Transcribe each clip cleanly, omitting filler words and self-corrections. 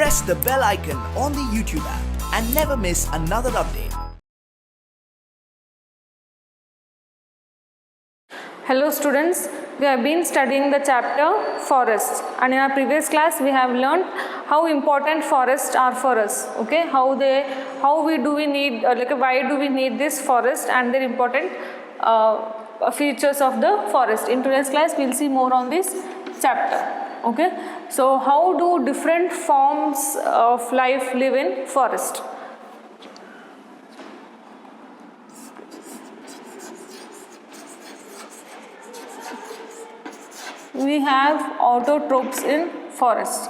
press the bell icon on the YouTube app and never miss another update. Hello students, we have been studying the chapter forests, and in our previous class we have learned how important forests are for us. Okay, how we need why do we need this forest and their important features of the forest. In today's class we will see more on this chapter. Okay, so how do different forms of life live in forest? We have autotrophs in forest,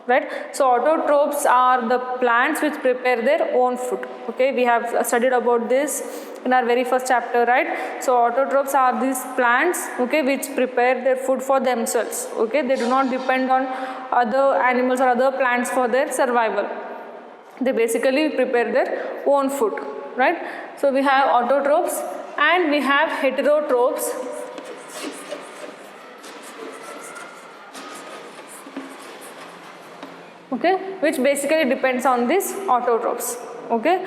right? So autotrophs are the plants which prepare their own food. Okay, we have studied about this in our very first chapter, right? So autotrophs are these plants, okay, which prepare their food for themselves. Okay, they do not depend on other animals or other plants for their survival. They basically prepare their own food, right? So we have autotrophs and we have heterotrophs. Okay, which basically depends on these autotrophs. Okay,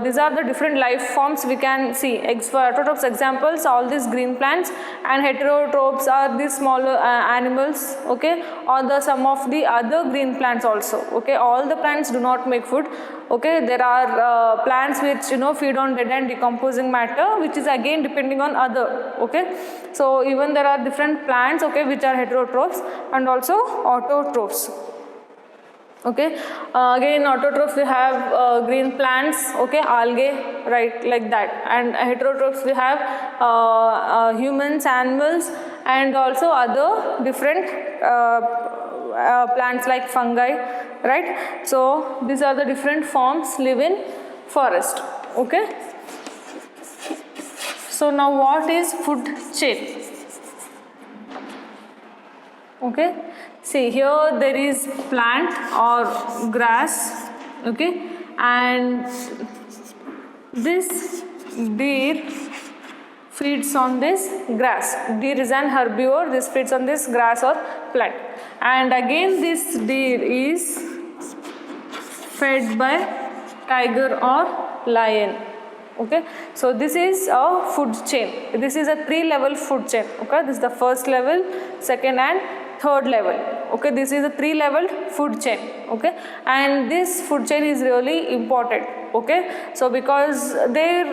these are the different life forms we can see. For autotrophs examples, all these green plants, and heterotrophs are these smaller animals. Okay, or some of the other green plants also. Okay, all the plants do not make food. Okay, there are plants which feed on dead and decomposing matter, which is again depending on other. Okay, so even there are different plants, okay, which are heterotrophs and also autotrophs. Okay, again in autotrophs we have green plants, okay, algae, right, like that, and heterotrophs we have humans, animals, and also other different plants like fungi, right? So these are the different forms live in forest. Okay, so now what is food chain? Okay, see here there is plant or grass, okay, and this deer feeds on this grass. Deer is an herbivore, this feeds on this grass or plant, and again this deer is fed by tiger or lion. Okay, so this is a food chain. This is a 3-level food chain. Okay, this is the first level, second and third level. Okay, this is a 3-level food chain. Okay, and this food chain is really important. Okay, so because there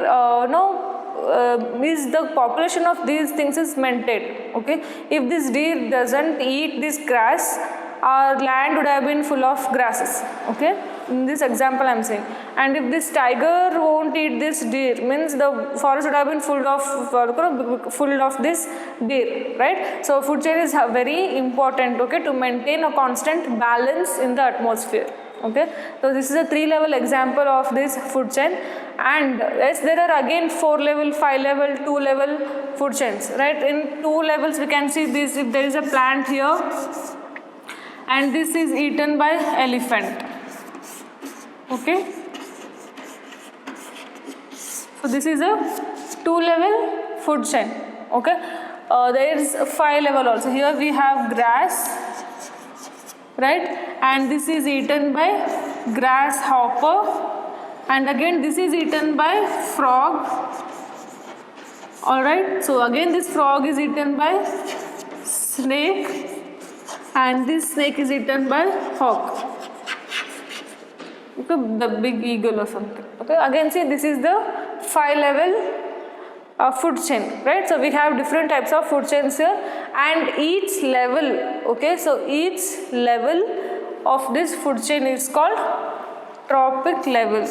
is the population of these things is maintained. Okay, if this deer doesn't eat this grass, our land would have been full of grasses. Okay, in this example I am saying, and if this tiger won't eat this deer, means the forest would have been full of this deer, right? So food chain is very important, okay, to maintain a constant balance in the atmosphere. Okay, so this is a 3-level example of this food chain, and yes, there are again 4-level, 5-level, 2-level food chains, right? In 2 levels we can see this, if there is a plant here and this is eaten by elephant. Okay, so this is a 2-level food chain. Okay, there is a 5-level also. Here we have grass, right, and this is eaten by grasshopper, and again this is eaten by frog. Alright, so again this frog is eaten by snake, and this snake is eaten by hawk. Okay, the big eagle or something. Okay, again see, this is the 5-level food chain, right? So we have different types of food chains here, and each level, okay, so each level of this food chain is called trophic level.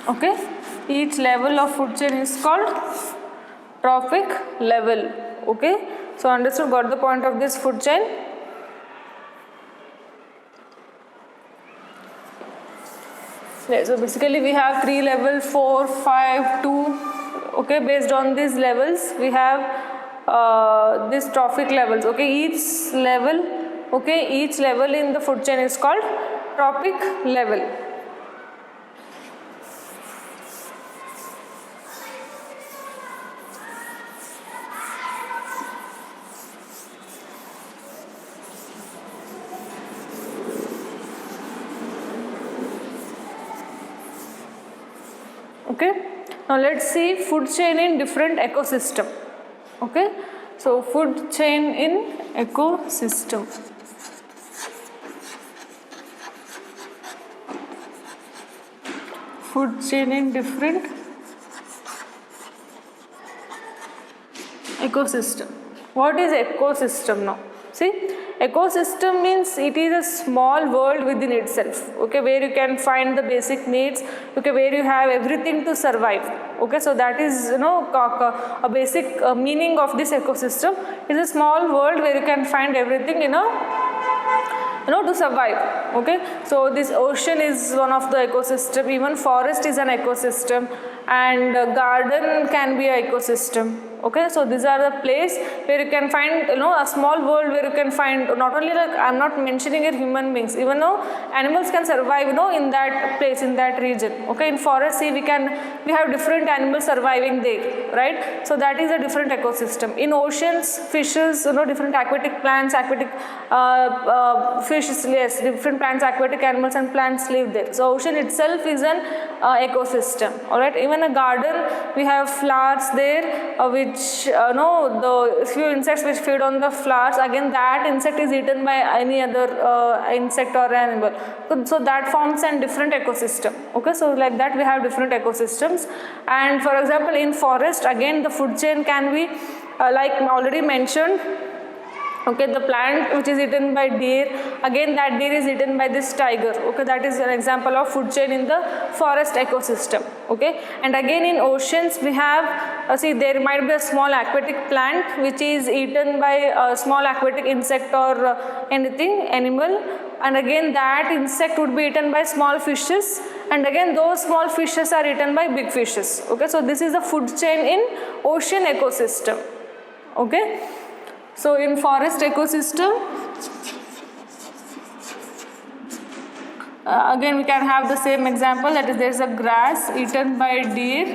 Okay, each level of food chain is called trophic level. Okay, so understood, got the point of this food chain. Yeah, so basically we have 3 levels, 4, 5, 2. Okay, based on these levels we have these trophic levels. Okay, each level in the food chain is called trophic level. Okay, now let's see food chain in different ecosystem. Okay, so food chain in ecosystem. Food chain in different ecosystem. What is ecosystem now? See, ecosystem means it is a small world within itself, okay, where you can find the basic needs, okay, where you have everything to survive. Okay, so that is, you know, a basic meaning of this ecosystem. It is a small world where you can find everything, you know, to survive. Okay, so this ocean is one of the ecosystem, even forest is an ecosystem, and garden can be an ecosystem. Okay, so these are the place where you can find, you know, a small world where you can find not only, like, I'm not mentioning here human beings, even though animals can survive, you know, in that place, in that region. Okay, in forest, see, we have different animals surviving there, right? So that is a different ecosystem. In oceans, fishes, you know, different aquatic plants, aquatic fishes, yes, different plants, aquatic animals and plants live there. So ocean itself is an ecosystem. All right, even a garden, we have flowers there, which the few insects which feed on the flowers, again that insect is eaten by any other insect or animal. So that forms a different ecosystem. Okay, so like that we have different ecosystems. And for example, in forest, again the food chain can be like already mentioned. Okay, the plant which is eaten by deer, again that deer is eaten by this tiger. Okay, that is an example of food chain in the forest ecosystem. Okay, and again in oceans we have, see, there might be a small aquatic plant which is eaten by a small aquatic insect or animal, and again that insect would be eaten by small fishes, and again those small fishes are eaten by big fishes. Okay, so this is the food chain in ocean ecosystem. Okay, so in forest ecosystem, again we can have the same example, that is, there is a grass eaten by deer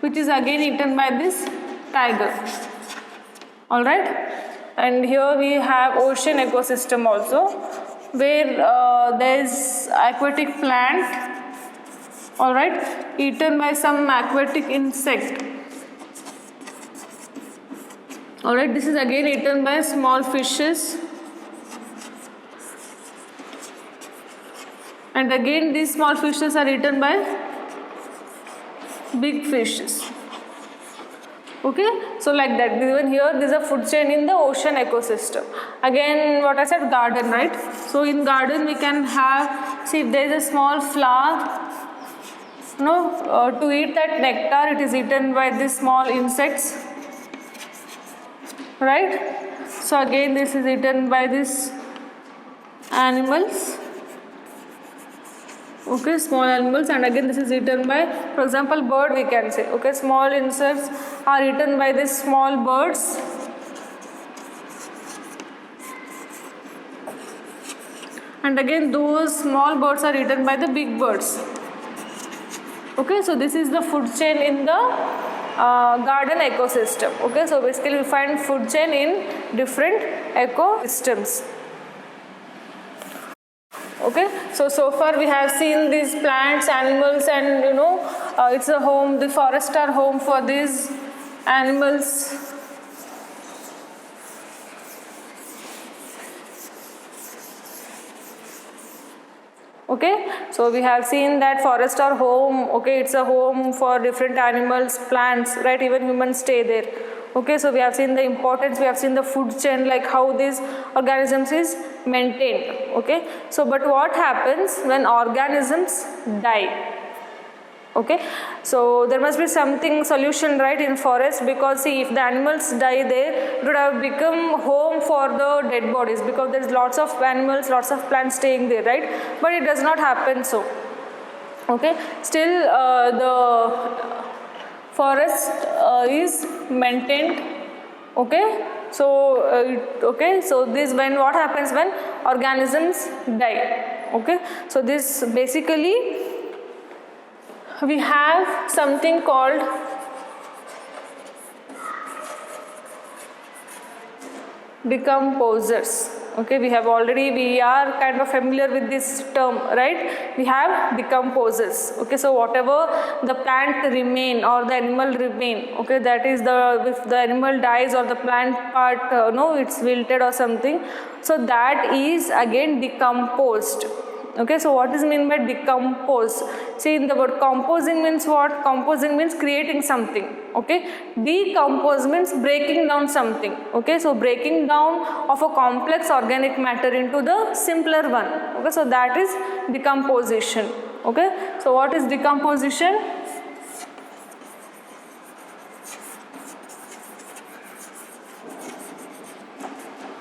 which is again eaten by this tiger. All right, and here we have ocean ecosystem also, where there is aquatic plant, all right, eaten by some aquatic insect. Alright, this is again eaten by small fishes, and again these small fishes are eaten by big fishes. Okay, so like that, even here there is a food chain in the ocean ecosystem. Again, what I said, garden, right? So in garden we can have, see, if there is a small flower, to eat that nectar, it is eaten by these small insects. Right, so again this is eaten by these animals. Okay, small animals, and again this is eaten by, for example, bird we can say. Okay, small insects are eaten by these small birds. And again those small birds are eaten by the big birds. Okay, so this is the food chain in the garden ecosystem. Okay, so basically we find food chain in different ecosystems. Okay, so far we have seen these plants, animals, and it's a home, the forests are home for these animals. Okay, so we have seen that forests are home. Okay, it's a home for different animals, plants, right? Even humans stay there. Okay, so we have seen the importance, we have seen the food chain, like how these organisms is maintained. Okay, so but what happens when organisms die? Okay, so there must be something solution, right, in forest, because see, if the animals die there, it would have become home for the dead bodies, because there is lots of animals, lots of plants staying there, right? But it does not happen so. Okay, still the forest is maintained. Okay, so this, when what happens when organisms die? Okay, so this basically we have something called decomposers. Okay, we are kind of familiar with this term, right? We have decomposers. Okay, so whatever the plant remain or the animal remain, okay, that is if the animal dies or the plant part, it's wilted or something, so that is again decomposed. Okay, so what is mean by decompose? See, in the word composing means what? Composing means creating something. Okay, decompose means breaking down something. Okay, so breaking down of a complex organic matter into the simpler one. Okay, so that is decomposition. Okay, so what is decomposition?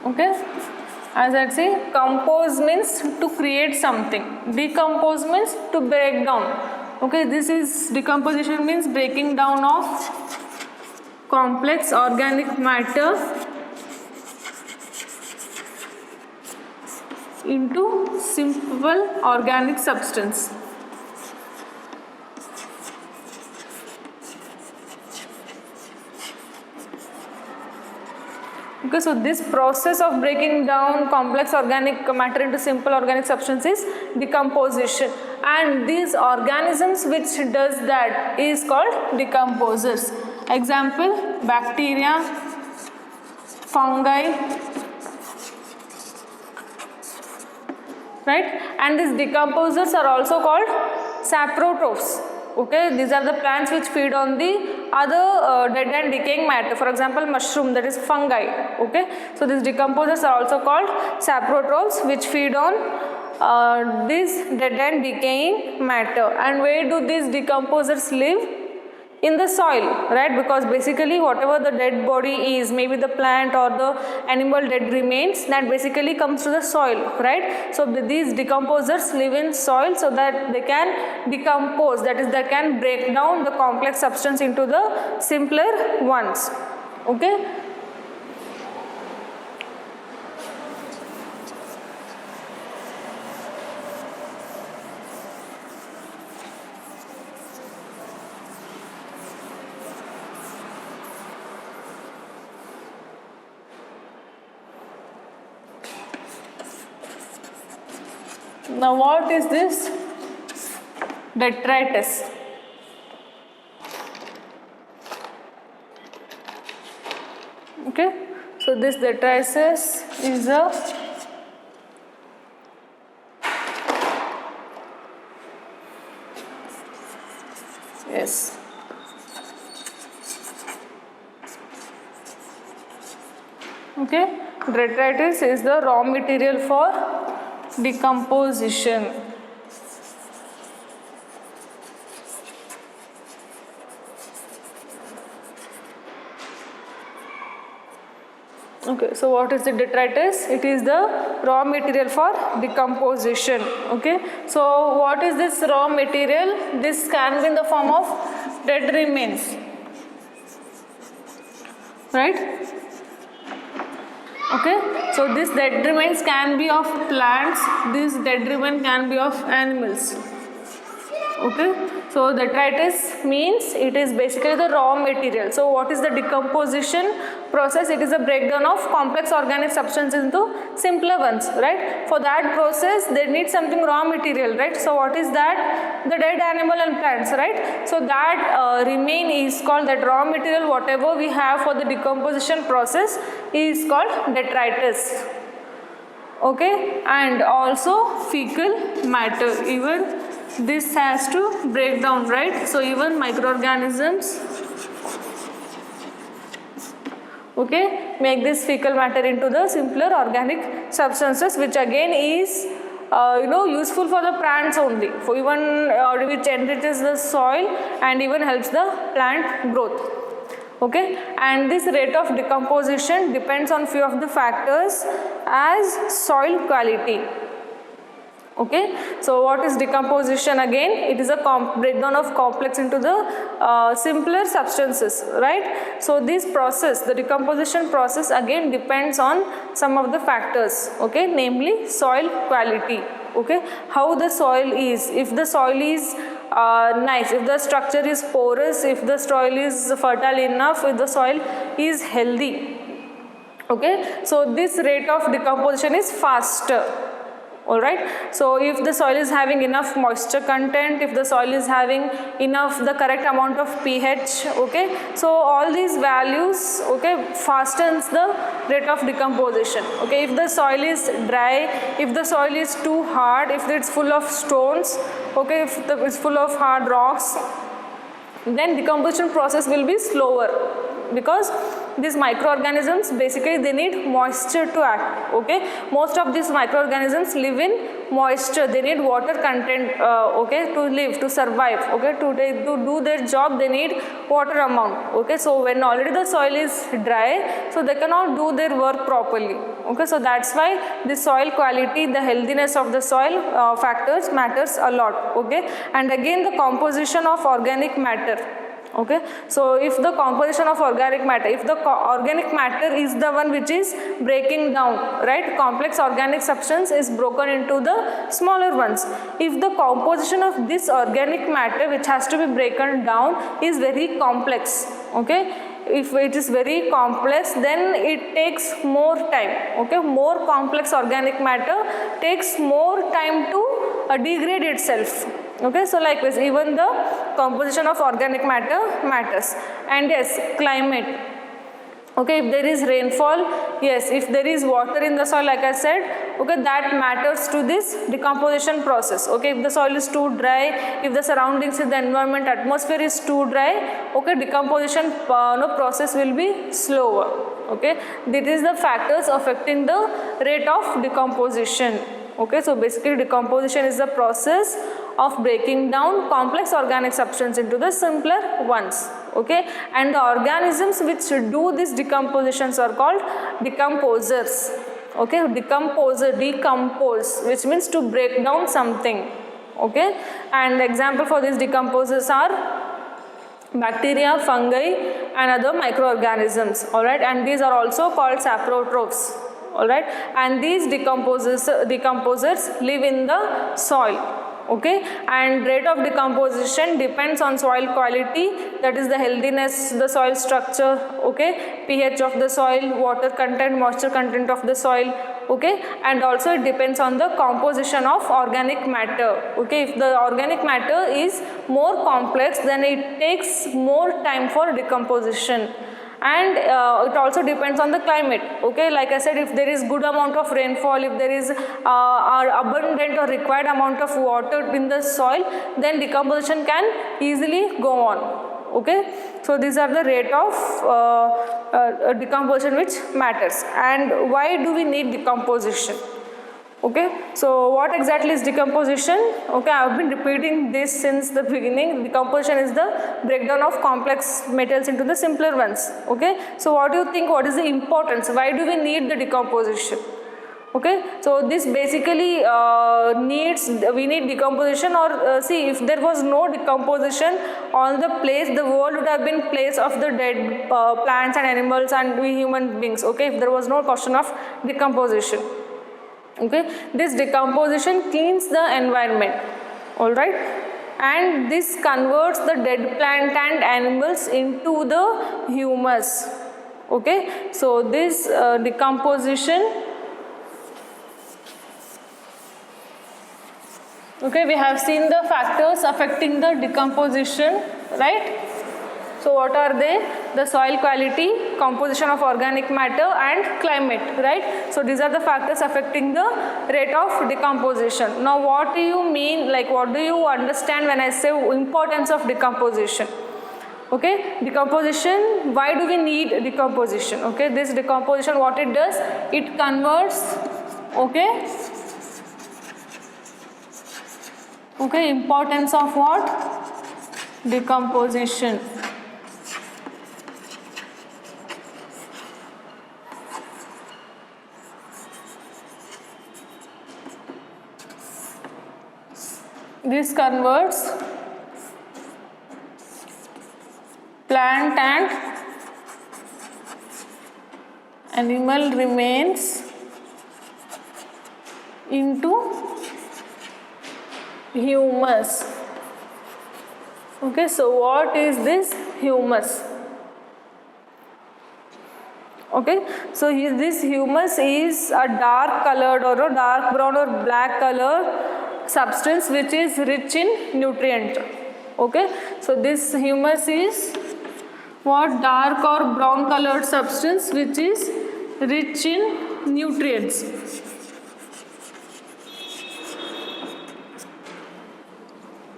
Okay, as I say, compose means to create something, decompose means to break down. Okay, this is decomposition means breaking down of complex organic matter into simple organic substance. Okay, so this process of breaking down complex organic matter into simple organic substance is decomposition, and these organisms which does that is called decomposers. Example: bacteria, fungi, right? And these decomposers are also called saprotrophs. Okay, these are the plants which feed on the other dead and decaying matter. For example, mushroom, that is fungi. Okay, so these decomposers are also called saprotrophs, which feed on this dead and decaying matter. And where do these decomposers live? In the soil, right? Because basically whatever the dead body is, maybe the plant or the animal dead remains, that basically comes to the soil, right? So these decomposers live in soil so that they can decompose, that is, they can break down the complex substance into the simpler ones. Okay. Now what is this? Detritus. Okay, so this detritus is a yes. Okay, detritus is the raw material for decomposition. Okay, so what is the detritus? It is the raw material for decomposition. Okay, so what is this raw material? This can be in the form of dead remains, right? Okay, so this dead remains can be of plants, this dead remain can be of animals. Okay, so detritus means it is basically the raw material. So what is the decomposition process? It is a breakdown of complex organic substance into simpler ones, right? For that process they need something raw material, right? So what is that? The dead animal and plants, right? So that remain is called, that raw material whatever we have for the decomposition process is called detritus. Okay, and also fecal matter, even this has to break down, right? So even microorganisms, okay, make this fecal matter into the simpler organic substances, which again is useful for the plants only, for even which enriches the soil and even helps the plant growth. Okay, and this rate of decomposition depends on few of the factors as soil quality. Okay, so what is decomposition? Again, it is a breakdown of complex into the simpler substances, right? So this process, the decomposition process, again depends on some of the factors, okay, namely soil quality. Okay, how the soil is, if the soil is nice, if the structure is porous, if the soil is fertile enough, if the soil is healthy. Okay, so this rate of decomposition is faster. Alright, so if the soil is having enough moisture content, if the soil is having enough the correct amount of pH, okay, so all these values, okay, fastens the rate of decomposition. Okay, if the soil is dry, if the soil is too hard, if it's full of stones, okay, if it's full of hard rocks, then decomposition process will be slower, because these microorganisms basically they need moisture to act. Okay, most of these microorganisms live in moisture, they need water content, okay, to live, to survive. Okay, to do their job they need water amount. Okay, so when already the soil is dry, so they cannot do their work properly. Okay, so that's why the soil quality, the healthiness of the soil factors matters a lot. Okay, and again the composition of organic matter. Okay, so if the composition of organic matter, if the organic matter is the one which is breaking down, right, complex organic substance is broken into the smaller ones. If the composition of this organic matter which has to be broken down is very complex, okay, if it is very complex, then it takes more time. Okay, more complex organic matter takes more time to degrade itself. Okay, so likewise even the composition of organic matter matters. And yes, climate. Okay, if there is rainfall, yes, if there is water in the soil, like I said, okay, that matters to this decomposition process. Okay, if the soil is too dry, if the surroundings in the environment, atmosphere is too dry, okay, decomposition process will be slower. Okay, this is the factors affecting the rate of decomposition. Okay, so basically decomposition is the process of breaking down complex organic substance into the simpler ones. Okay, and the organisms which do these decompositions are called decomposers. Okay, decompose, which means to break down something. Okay, and example for these decomposers are bacteria, fungi and other microorganisms. Alright, and these are also called saprotrophs. Alright, and these decomposers live in the soil. Okay, and rate of decomposition depends on soil quality, that is the healthiness, the soil structure, okay, pH of the soil, water content, moisture content of the soil. Okay, and also it depends on the composition of organic matter. Okay, if the organic matter is more complex, then it takes more time for decomposition. And it also depends on the climate. Okay, like I said, if there is good amount of rainfall, if there is abundant or required amount of water in the soil, then decomposition can easily go on. Okay, so these are the rate of decomposition which matters. And why do we need decomposition? Okay, so what exactly is decomposition? Okay, I have been repeating this since the beginning. Decomposition is the breakdown of complex metals into the simpler ones. Okay, so what do you think, what is the importance? Why do we need the decomposition? Okay, so this basically we need decomposition, or see, if there was no decomposition, all the world would have been place of the dead plants and animals and we human beings. Okay, if there was no question of decomposition. Okay, this decomposition cleans the environment. Alright, and this converts the dead plant and animals into the humus. Okay, so this decomposition, okay, we have seen the factors affecting the decomposition, right? So what are they? The soil quality, composition of organic matter and climate, right? So these are the factors affecting the rate of decomposition. Now what do you mean, like what do you understand when I say importance of decomposition? Okay, decomposition, why do we need decomposition? Okay, this decomposition, what it does, it converts, okay, importance of what? Decomposition. This converts plant and animal remains into humus. Okay, so what is this humus? Okay, so this humus is a dark colored or a dark brown or black color substance which is rich in nutrient. Okay, so this humus is what? Dark or brown colored substance which is rich in nutrients.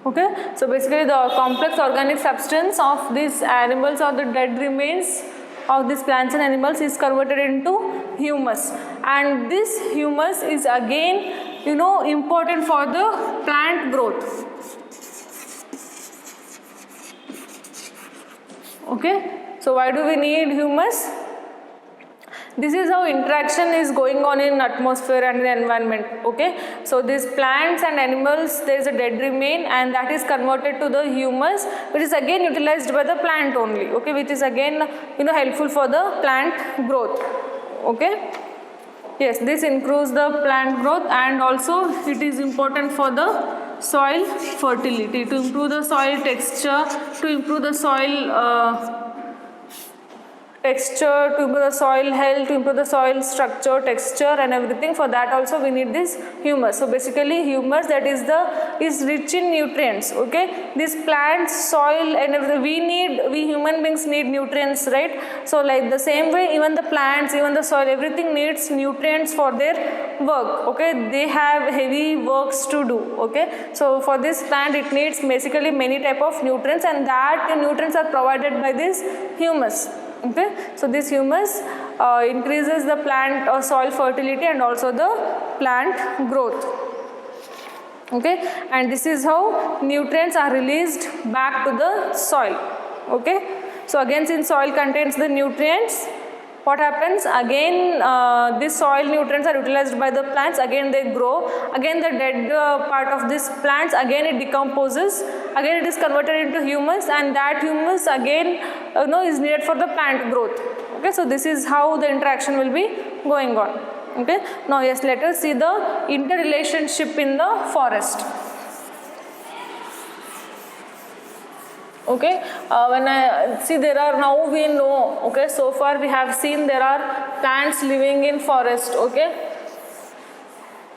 Okay, so basically the complex organic substance of these animals or the dead remains of these plants and animals is converted into humus, and this humus is again important for the plant growth. Okay, so why do we need humus? This is how interaction is going on in atmosphere and in environment. Okay, so these plants and animals, there is a dead remain and that is converted to the humus, which is again utilized by the plant only. Okay, which is again helpful for the plant growth. Okay, yes, this improves the plant growth, and also it is important for the soil fertility, to improve the soil texture, to improve the soil texture, to improve the soil health, to improve the soil structure, texture and everything. For that also we need this humus. So basically humus, that is rich in nutrients. Okay, these plants, soil and everything, we human beings need nutrients, right? So like the same way, even the plants, even the soil, everything needs nutrients for their work. Okay, they have heavy works to do. Okay, so for this plant it needs basically many type of nutrients, and that nutrients are provided by this humus. Okay, so this humus increases the plant or soil fertility and also the plant growth. Okay, and this is how nutrients are released back to the soil. Okay, so again, since soil contains the nutrients, what happens again? These soil nutrients are utilized by the plants. Again, they grow. Again, the dead part of these plants, again it decomposes. Again, it is converted into humus, and that humus again is needed for the plant growth. Okay, so this is how the interaction will be going on. Okay, now yes, let us see the interrelationship in the forest. Okay, when I see, there are, now we know, okay, so far we have seen there are plants living in forest. Okay,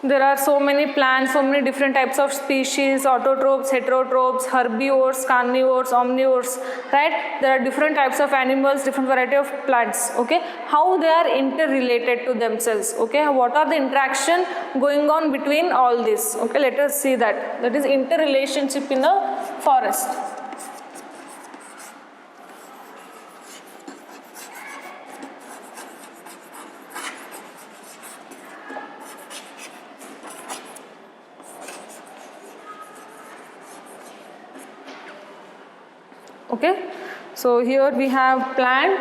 there are so many plants, so many different types of species, autotrophs, heterotrophs, herbivores, carnivores, omnivores, right? There are different types of animals, different variety of plants. Okay, how they are interrelated to themselves. Okay, what are the interaction going on between all this? Okay, let us see that. That is interrelationship in a forest. Okay, so here we have plant.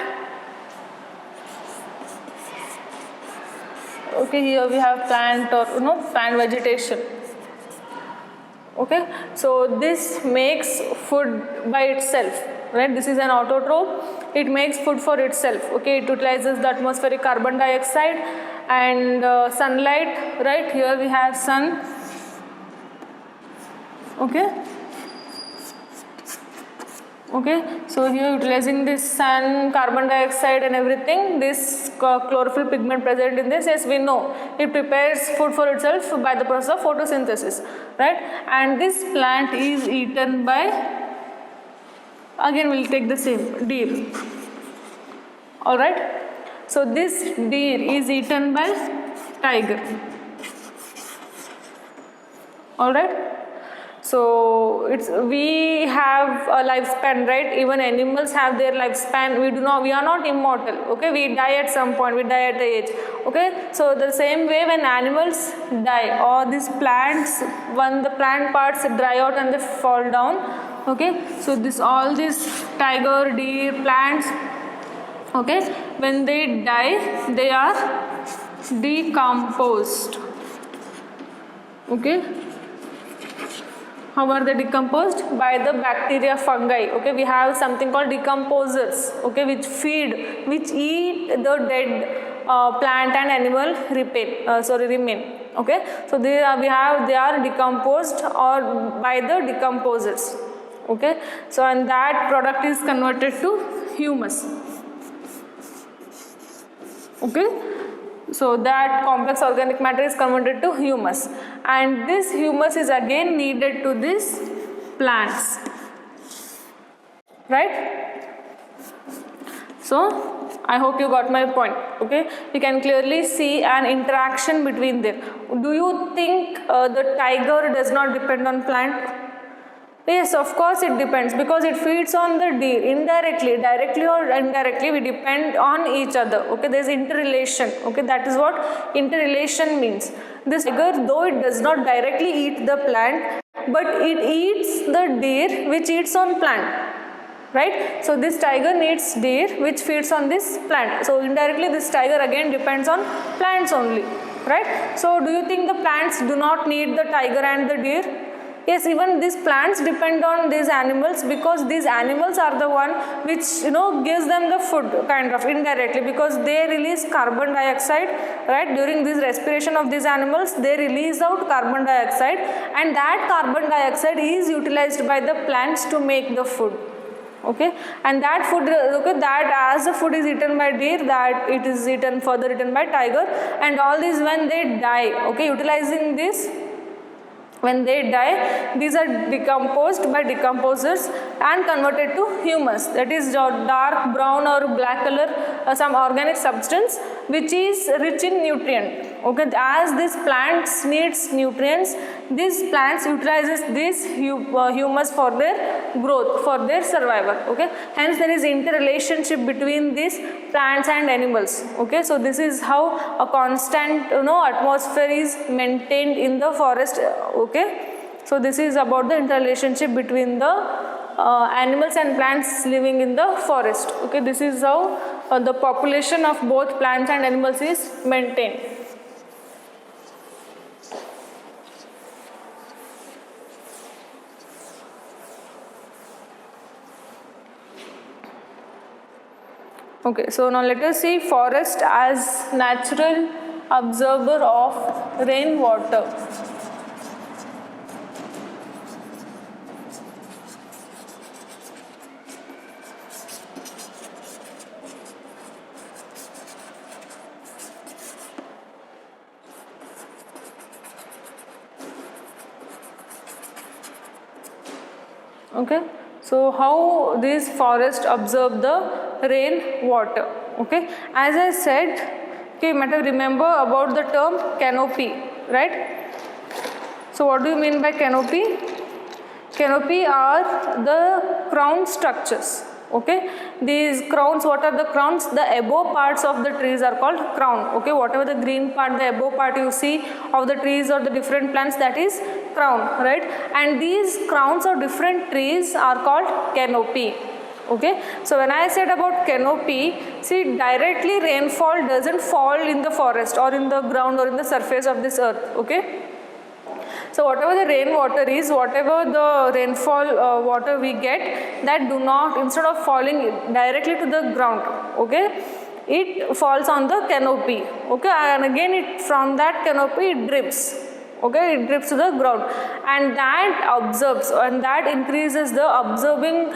Okay, here we have plant or plant vegetation. Okay, so this makes food by itself, right? This is an autotroph. It makes food for itself. Okay, it utilizes the atmospheric carbon dioxide and sunlight, right? Here we have sun. Okay. Okay, so here utilizing this sun, carbon dioxide and everything, this chlorophyll pigment present in this, yes, we know it prepares food for itself by the process of photosynthesis, right? And this plant is eaten by, again we will take the same, deer. Alright, so this deer is eaten by tiger. Alright. So we have a lifespan, right? Even animals have their lifespan. We are not immortal. Okay, we die at some point. We die at the age. Okay, so the same way when animals die, or these plants, when the plant parts dry out and they fall down. Okay, so all these tiger, deer, plants. Okay, when they die, they are decomposed. Okay. How are they decomposed? By the bacteria, fungi. Okay, we have something called decomposers. Okay, which eat the dead plant and animal remain. Okay, so they are decomposed or by the decomposers. Okay, so and that product is converted to humus. Okay, so that complex organic matter is converted to humus, and this humus is again needed to these plants, right? So I hope you got my point. Okay, you can clearly see an interaction between them. Do you think the tiger does not depend on plant? Yes, of course it depends, because it feeds on the deer indirectly, directly or indirectly we depend on each other. Okay, there is interrelation. Okay, that is what interrelation means. This tiger, though it does not directly eat the plant, but it eats the deer which eats on plant. Right, so this tiger needs deer which feeds on this plant, so indirectly this tiger again depends on plants only, right? So do you think the plants do not need the tiger and the deer? Yes, even these plants depend on these animals, because these animals are the one which gives them the food kind of indirectly, because they release carbon dioxide, right? During this respiration of these animals they release out carbon dioxide, and that carbon dioxide is utilized by the plants to make the food. Okay, and that food, okay, that as the food is eaten by deer, that it is further eaten by tiger, and all these when they die, okay, utilizing this, when they die, these are decomposed by decomposers and converted to humus, that is dark brown or black color, some organic substance which is rich in nutrient. Okay, as these plants needs nutrients, these plants utilizes this humus for their growth, for their survival. Okay, hence there is interrelationship between these plants and animals. Okay, so this is how a constant atmosphere is maintained in the forest. Okay, so this is about the interrelationship between the animals and plants living in the forest. Okay, this is how the population of both plants and animals is maintained. Okay, so now let us see forest as natural absorber of rainwater. Okay, so how these forests absorb the rain water? Okay, as I said, okay, you might have remember about the term canopy, right? So what do you mean by canopy? Canopy are the crown structures. Okay, these crowns, what are the crowns? The above parts of the trees are called crown. Okay, whatever the green part, the above part you see of the trees or the different plants, that is crown, right? And these crowns of different trees are called canopy. Okay, so when I said about canopy, see, directly rainfall doesn't fall in the forest or in the ground or in the surface of this earth. Okay, so whatever the rainwater is, whatever the rainfall water we get, that do not, instead of falling directly to the ground, okay, it falls on the canopy. Okay, and again it, from that canopy it drips. Okay, it drips to the ground, and that absorbs, and that increases the absorbing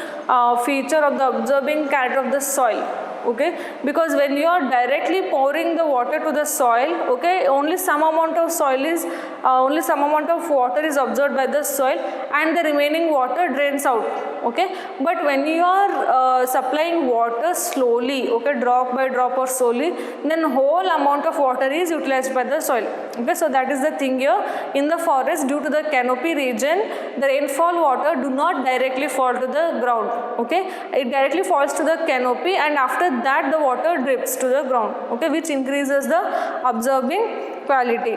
feature of the absorbing character of the soil. Okay, because when you are directly pouring the water to the soil, okay, only some amount of soil is only some amount of water is absorbed by the soil, and the remaining water drains out. Okay, but when you are supplying water slowly, okay, drop by drop or slowly, then whole amount of water is utilized by the soil. Okay, so that is the thing here. In the forest, due to the canopy region, the rainfall water do not directly fall to the ground. Okay, it directly falls to the canopy, and after that the water drips to the ground. Okay, which increases the absorbing quality.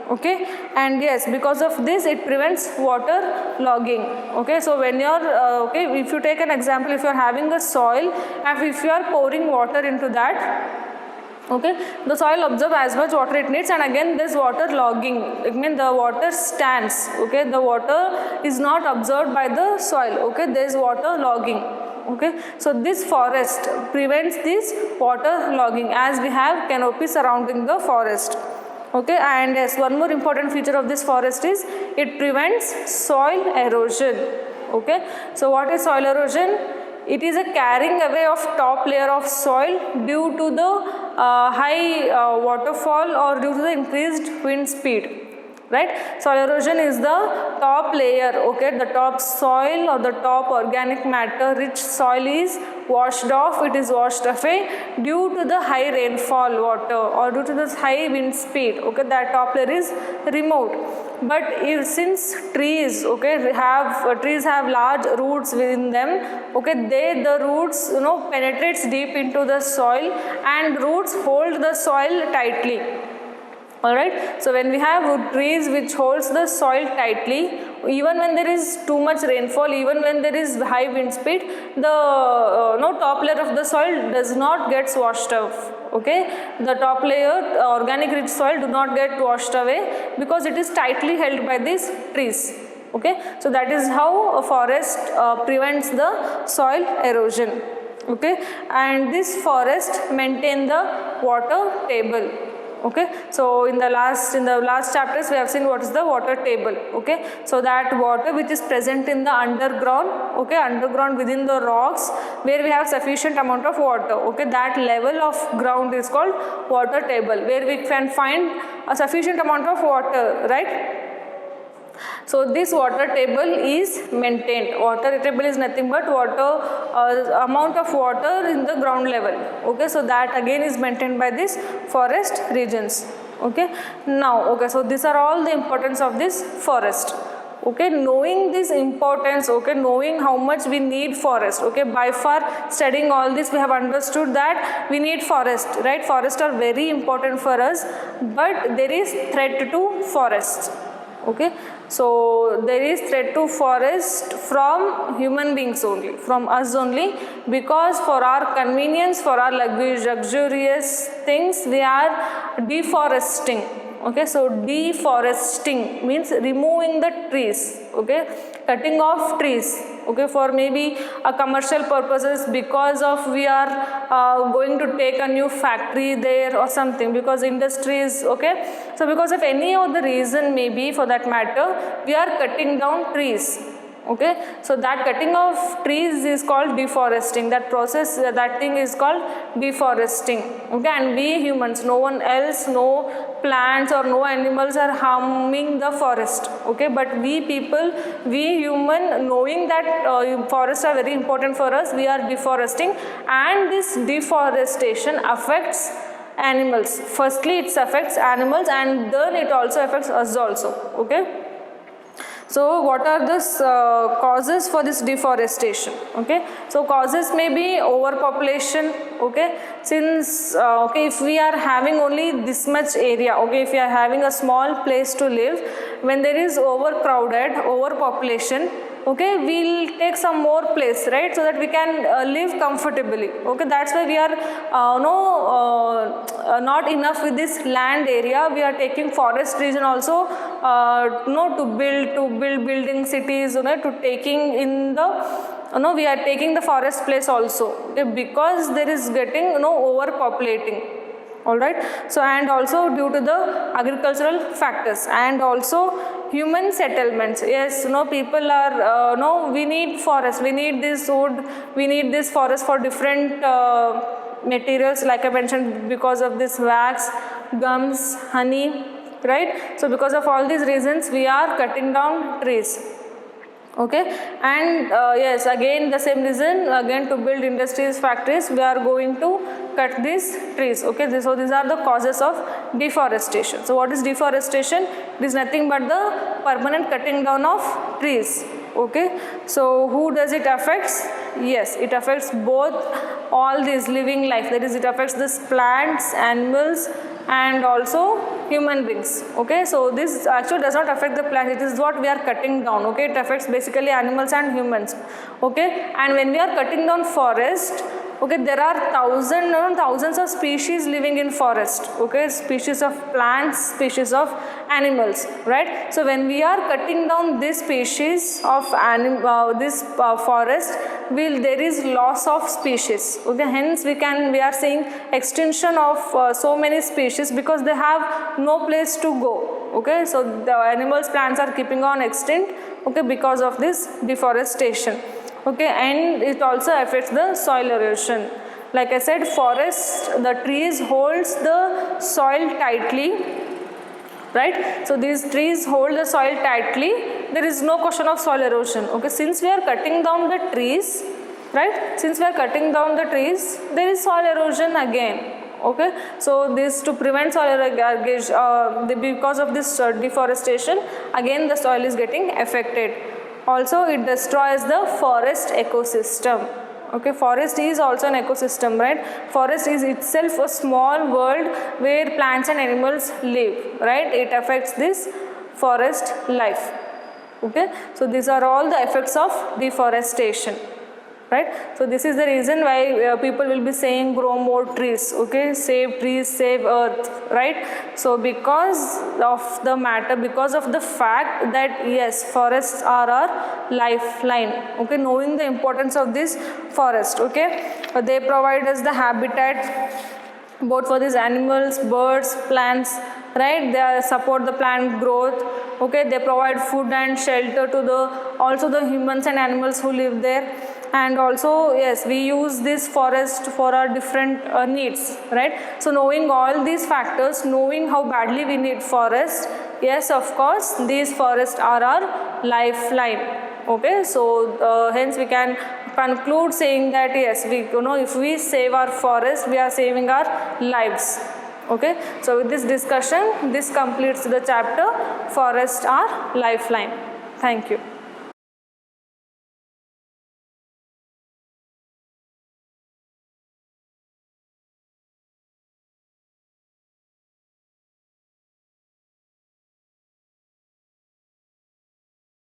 Okay, and yes, because of this it prevents water logging. Okay, so when you are okay, if you take an example, if you are having a soil and if you are pouring water into that, okay, the soil absorbs as much water it needs, and again this water logging, it means the water stands. Okay, the water is not absorbed by the soil. Okay, there is water logging. Okay, so this forest prevents this water logging as we have canopy surrounding the forest. Okay, and yes, one more important feature of this forest is it prevents soil erosion. Okay, so what is soil erosion? it is a carrying away of top layer of soil due to the high waterfall or due to the increased wind speed. Right, soil erosion is the top layer, okay, the top soil or the top organic matter rich soil is washed off, it is washed away due to the high rainfall water or due to the high wind speed, okay, that top layer is removed. But if, since trees, okay, trees have large roots within them, okay, the roots, you know, penetrates deep into the soil and roots hold the soil tightly. Alright, so when we have trees which holds the soil tightly, even when there is too much rainfall, even when there is high wind speed, the top layer of the soil does not get washed off. Okay, the top layer, organic rich soil do not get washed away because it is tightly held by these trees. Okay, so that is how a forest prevents the soil erosion. Okay, and this forest maintain the water table. Okay, so in the last chapters we have seen what is the water table. Okay, so that water which is present in the underground, okay, underground within the rocks where we have sufficient amount of water, okay, that level of ground is called water table, where we can find a sufficient amount of water, right? So this water table is maintained. Water table is nothing but amount of water in the ground level. Okay, so that again is maintained by these forest regions. Okay, now, okay, so these are all the importance of this forest. Okay, knowing this importance, okay, knowing how much we need forest, okay, by far studying all this we have understood that we need forest, right? Forests are very important for us, but there is threat to forests. Okay, so there is threat to forest from human beings only, from us only, because for our convenience, for our luxurious things, we are deforesting. Okay, so deforesting means removing the trees, okay, cutting off trees, okay, for maybe a commercial purposes, because of we are going to take a new factory there or something, because industries, okay, so because of any other reason, maybe for that matter, we are cutting down trees. Okay, so that cutting of trees is called deforesting. That process, that thing is called deforesting. Okay, and we humans, no one else, no plants or no animals are harming the forest. Okay, but we people, we human, knowing that forests are very important for us, we are deforesting, and this deforestation affects animals. Firstly, it affects animals, and then it also affects us also. Okay. So what are the causes for this deforestation? Okay, so causes may be overpopulation. Okay, since okay, if we are having only this much area, okay, if we are having a small place to live, when there is overcrowded, overpopulation, okay, we'll take some more place, right, so that we can live comfortably. Okay, that's why we are not enough with this land area. We are taking forest region also to build building cities, to taking in the we are taking the forest place also, okay, because there is getting overpopulating. Alright, so and also due to the agricultural factors and also human settlements. Yes, people are we need forest, we need this wood, we need this forest for different materials, like I mentioned, because of this wax, gums, honey, right? So because of all these reasons we are cutting down trees. Okay, and yes, again the same reason, again to build industries, factories, we are going to cut these trees. Okay, so these are the causes of deforestation. So what is deforestation? It is nothing but the permanent cutting down of trees. Okay, so who does it affects? Yes, it affects both all these living life, that is, it affects these plants, animals, and also human beings. Okay, so this actually does not affect the plant, it is what we are cutting down. Okay, it affects basically animals and humans. Okay, and when we are cutting down forest, okay, there are thousands of species living in forest. Okay, species of plants, species of animals, right? So when we are cutting down this species of forest, there is loss of species. Okay, hence we are seeing extinction of so many species because they have no place to go. Okay, so the animals, plants are keeping on extinct, okay, because of this deforestation. okay, and it also affects the soil erosion. Like I said, forest, the trees holds the soil tightly, right? So these trees hold the soil tightly. There is no question of soil erosion. Okay, since we are cutting down the trees, right? Since we are cutting down the trees, there is soil erosion again. Okay, so this to prevent soil erosion, because of this deforestation, again the soil is getting affected. Also, it destroys the forest ecosystem. Okay, forest is also an ecosystem, right? Forest is itself a small world where plants and animals live, right? It affects this forest life. Okay, so these are all the effects of deforestation, right? So this is the reason why people will be saying grow more trees, okay, save trees, save earth, right? So because of the matter, because of the fact that yes, forests are our lifeline, okay, knowing the importance of this forest, okay, they provide us the habitat both for these animals, birds, plants, right? They support the plant growth, okay, they provide food and shelter to the also the humans and animals who live there. And also yes, we use this forest for our different needs, right? So knowing all these factors, knowing how badly we need forest, yes, of course these forests are our lifeline. Okay, so hence we can conclude saying that yes, we, you know, if we save our forest, we are saving our lives. Okay, so with this discussion, this completes the chapter Forests are Lifeline. Thank you.